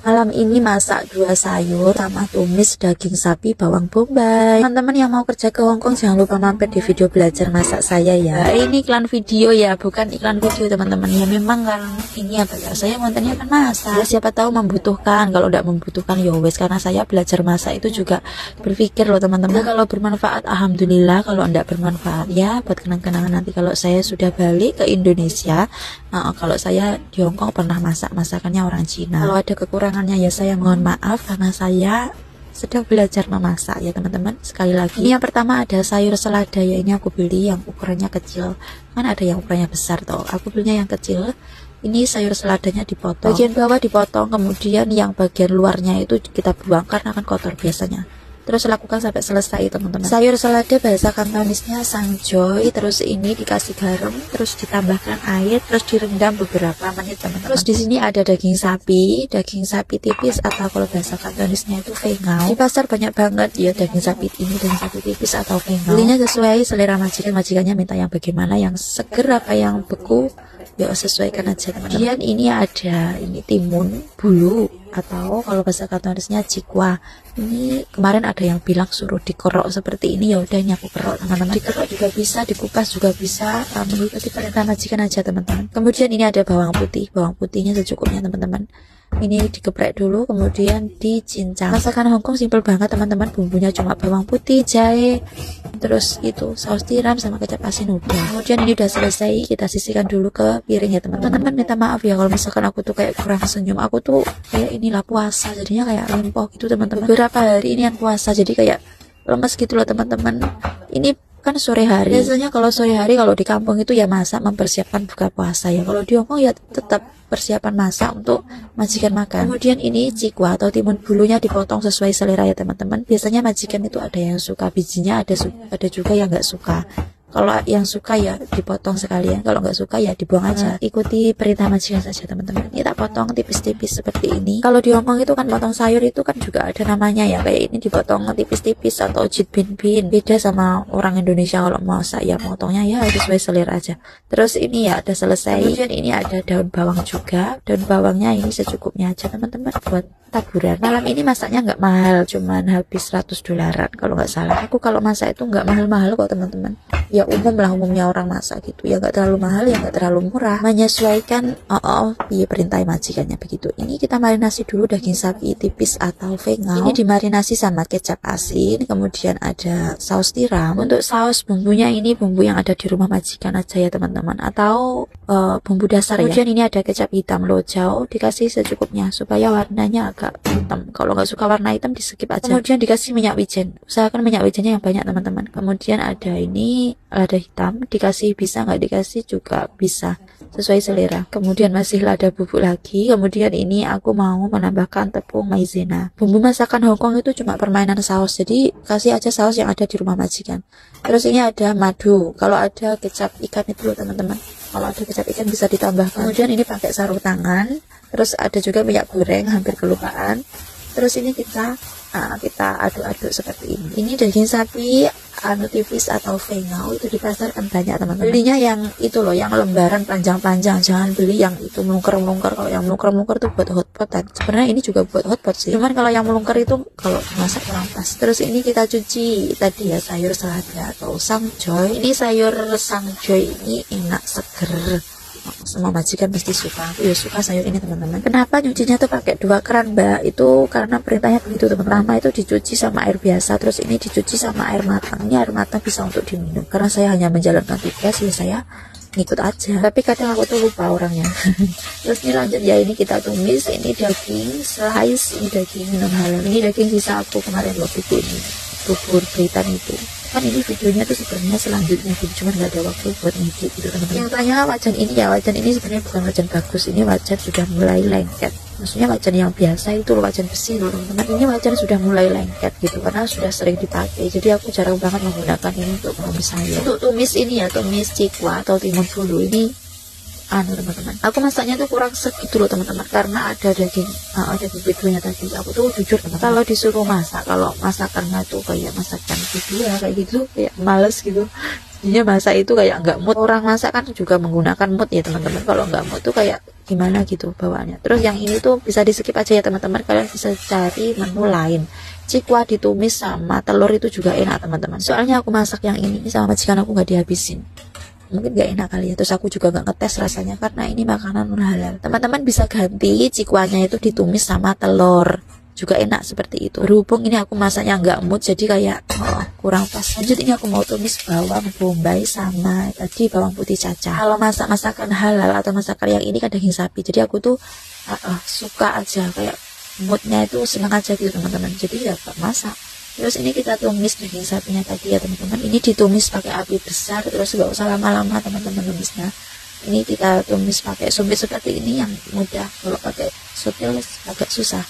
Malam ini masak 2 sayur sama tumis daging sapi bawang bombay. Teman-teman yang mau kerja ke Hongkong jangan lupa mampir di video belajar masak saya ya. Ini iklan video ya, bukan iklan video teman-teman. Ya memang kan ini apa ya, saya kontennya kan masak. Ya, siapa tahu membutuhkan, kalau tidak membutuhkan ya wes, karena saya belajar masak itu juga berpikir loh teman-teman. Kalau bermanfaat alhamdulillah, kalau tidak bermanfaat ya buat kenang-kenangan nanti kalau saya sudah balik ke Indonesia. Kalau saya di Hongkong pernah masak masakannya orang Cina. Kalau ada kekurangannya ya saya mohon maaf, karena saya sedang belajar memasak ya teman-teman. Sekali lagi, ini yang pertama ada sayur selada ya, ini aku beli yang ukurannya kecil, kan ada yang ukurannya besar toh, aku belinya yang kecil. Ini sayur seladanya dipotong, bagian bawah dipotong, kemudian yang bagian luarnya itu kita buang karena kan kotor biasanya. Terus lakukan sampai selesai teman-teman. Sayur selada bahasa Kantonisnya sangjoy. Terus ini dikasih garam, terus ditambahkan air, terus direndam beberapa menit teman-teman. Terus di sini ada daging sapi tipis atau kalau bahasa Kantonisnya itu fengau. Di pasar banyak banget ya daging sapi ini, daging sapi tipis atau fengau. Belinya sesuai selera majikan, majikannya minta yang bagaimana, yang seger apa yang beku, ya sesuaikan aja teman-teman. Kemudian ini ada timun bulu atau kalau bahasa Kantonisnya cikwa. Ini kemarin ada yang bilang suruh dikerok seperti ini, ya udah ini aku kerok teman-teman. Dikerok juga bisa, dikupas juga bisa, mengikuti perintah majikan aja teman-teman. Kemudian ini ada bawang putihnya secukupnya teman-teman. Ini digeprek dulu, kemudian dicincang. Masakan Hongkong simple banget teman-teman, bumbunya cuma bawang putih, jahe, terus itu saus tiram sama kecap asin udah. Kemudian ini udah selesai, kita sisihkan dulu ke piring ya teman-teman. Teman-teman minta maaf ya kalau misalkan aku tuh kayak kurang senyum, aku tuh kayak inilah puasa jadinya kayak lempoh gitu teman-teman. Beberapa hari ini yang puasa jadi kayak lemes gitu loh teman-teman. Ini kan sore hari, biasanya kalau sore hari kalau di kampung itu ya masak mempersiapkan buka puasa ya. Kalau di Hongkong ya tetap persiapan masak untuk majikan makan. Kemudian ini cikwa atau timun bulunya dipotong sesuai selera ya teman-teman. Biasanya majikan itu ada yang suka bijinya, ada juga yang nggak suka. Kalau yang suka ya dipotong sekalian, kalau nggak suka ya dibuang aja. Ikuti perintah majikan saja teman-teman. Ini tak potong tipis-tipis seperti ini. Kalau di Hongkong itu kan potong sayur itu kan juga ada namanya ya, kayak ini dipotong tipis-tipis atau jit bin. Beda sama orang Indonesia kalau mau saya potongnya ya sesuai selera aja. Terus ini ya udah selesai. Kemudian ini ada daun bawang juga. Daun bawangnya ini secukupnya aja teman-teman buat taburan. Malam ini masaknya nggak mahal, cuman habis $100 kalau nggak salah. Aku kalau masak itu nggak mahal-mahal kok teman-teman. Ya umumnya orang masak gitu ya, nggak terlalu mahal ya nggak terlalu murah, menyesuaikan iya perintah majikannya begitu. Ini kita marinasi dulu daging sapi tipis atau fengau. Ini dimarinasi sama kecap asin, kemudian ada saus tiram. Untuk saus bumbunya ini bumbu yang ada di rumah majikan aja ya teman-teman, atau bumbu dasar. Kemudian ini ada kecap hitam lojau, dikasih secukupnya supaya warnanya agak hitam. Kalau nggak suka warna hitam di skip aja. Kemudian dikasih minyak wijen, usahakan minyak wijennya yang banyak teman-teman. Kemudian ada ini lada hitam, dikasih bisa, nggak dikasih juga bisa sesuai selera. Kemudian masih lada bubuk lagi. Kemudian ini aku mau menambahkan tepung maizena. Bumbu masakan Hongkong itu cuma permainan saus, jadi kasih aja saus yang ada di rumah majikan. Terus ini ada madu, kalau ada kecap ikan itu loh teman-teman, kalau ada kecap ikan bisa ditambahkan. Kemudian ini pakai sarung tangan. Terus ada juga minyak goreng, hampir kelupaan. Terus ini kita aduk-aduk seperti ini. Ini daging sapi tipis atau fengau, itu di pasar kan banyak teman-teman. Belinya yang itu loh, yang lembaran panjang-panjang, jangan beli yang itu melungker-melungker. Kalau yang melungker-melungker tuh buat hotpotan. Sebenarnya ini juga buat hotpot sih, cuman kalau yang melungker itu kalau masak kurang pas. Terus ini kita cuci tadi ya sayur selada atau sangjoy. Ini sayur sangjoy ini enak, seger. Semua majikan pasti suka. Aku ya suka sayur ini teman-teman. Kenapa nyucinya tuh pakai 2 keran mbak? Itu karena perintahnya begitu teman-teman. Pertama itu dicuci sama air biasa, terus ini dicuci sama air matang. Ini air matang bisa untuk diminum. Karena saya hanya menjalankan tugas ya saya ngikut aja. Tapi kadang aku tuh lupa orangnya. Terus ini lanjut ya, ini kita tumis. Ini daging slice, ini daging non halal. Ini daging sisa aku kemarin waktu itu, ini bubur britan itu. Kan ini videonya tuh sebenarnya selanjutnya gitu, cuman nggak ada waktu buat ngedit gitu teman-teman. Yang tanya wajan ini ya, wajan ini sebenarnya bukan wajan bagus, ini wajan sudah mulai lengket. Maksudnya wajan yang biasa itu loh, wajan besi loh teman-teman. Ini wajan sudah mulai lengket gitu karena sudah sering dipakai, jadi aku jarang banget menggunakan ini untuk menumis sayur. Untuk tumis ini ya, tumis cikwa atau timun bulu ini teman-teman, aku masaknya tuh kurang segitu loh teman-teman, karena ada daging videonya tadi. Aku tuh jujur teman-teman, kalau disuruh masak, kalau masakannya tuh kayak masakan video ya kayak gitu, kayak males gitu. Jadinya masak itu kayak nggak mood. Orang masak kan juga menggunakan mood ya teman-teman. Kalau nggak mood tuh kayak gimana gitu bawaannya. Terus yang ini tuh bisa di skip aja ya teman-teman, kalian bisa cari menu lain. Cikwa ditumis sama telur itu juga enak teman-teman. Soalnya aku masak yang ini sama majikan aku nggak dihabisin, mungkin gak enak kali ya. Terus aku juga gak ngetes rasanya karena ini makanan non halal. Teman-teman bisa ganti cikwanya itu ditumis sama telur, juga enak seperti itu. Berhubung ini aku masaknya nggak mood, jadi kayak kurang pas. Lanjut, ini aku mau tumis bawang bombay sama tadi bawang putih cacah. Kalau masakan halal atau masakan yang ini kan daging sapi, jadi aku tuh suka aja, kayak moodnya itu senang aja gitu teman-teman, jadi ya gak masak. Terus ini kita tumis daging sapinya tadi ya teman-teman. Ini ditumis pakai api besar, terus gak usah lama-lama teman-teman tumisnya. Ini kita tumis pakai sumpit seperti ini yang mudah, kalau pakai sutil agak susah.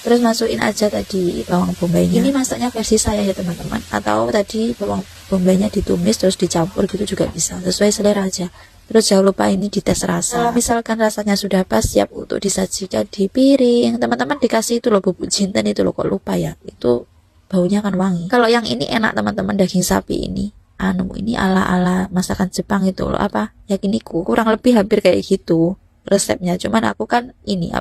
Terus masukin aja tadi bawang bombaynya. Ini masaknya versi saya ya teman-teman, atau tadi bawang bombaynya ditumis terus dicampur gitu juga bisa, sesuai selera aja. Terus jangan lupa ini dites rasa. Kalau misalkan rasanya sudah pas, siap untuk disajikan di piring. Teman-teman dikasih itu loh bubuk jinten itu loh, kok lupa ya, itu baunya kan wangi. Kalau yang ini enak teman-teman, daging sapi ini ini ala-ala masakan Jepang itu loh, apa yakiniku, kurang lebih hampir kayak gitu resepnya. Cuman aku kan ini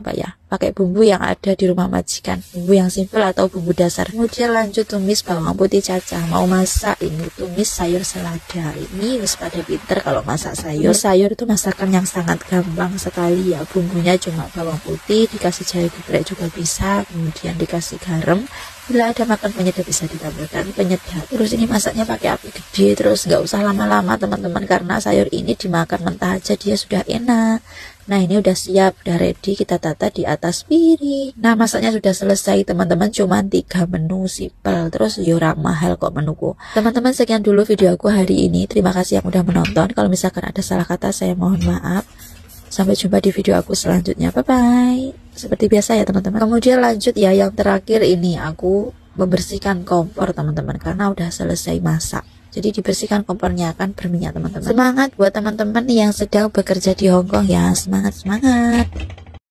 pakai bumbu yang ada di rumah majikan, bumbu yang simple atau bumbu dasar. Kemudian lanjut tumis bawang putih cacah. Mau masak ini tumis sayur selada. Ini wis pada pinter kalau masak sayur. Sayur itu masakan yang sangat gampang sekali ya. Bumbunya cuma bawang putih, dikasih jahe geprek juga bisa, kemudian dikasih garam. Bila ada makan penyedap bisa ditambahkan penyedap. Terus ini masaknya pakai api gede, terus nggak usah lama-lama teman-teman, karena sayur ini dimakan mentah aja dia sudah enak. Nah ini udah siap, udah ready, kita tata di atas piring. Nah masaknya sudah selesai teman-teman, cuma 3 menu simpel, terus yura mahal kok menuku. Teman-teman sekian dulu video aku hari ini, terima kasih yang udah menonton. Kalau misalkan ada salah kata saya mohon maaf. Sampai jumpa di video aku selanjutnya, bye bye. Seperti biasa ya teman-teman. Kemudian lanjut ya, yang terakhir ini aku membersihkan kompor teman-teman, karena udah selesai masak. Jadi dibersihkan kompornya, akan berminyak teman-teman. Semangat buat teman-teman yang sedang bekerja di Hongkong ya, semangat.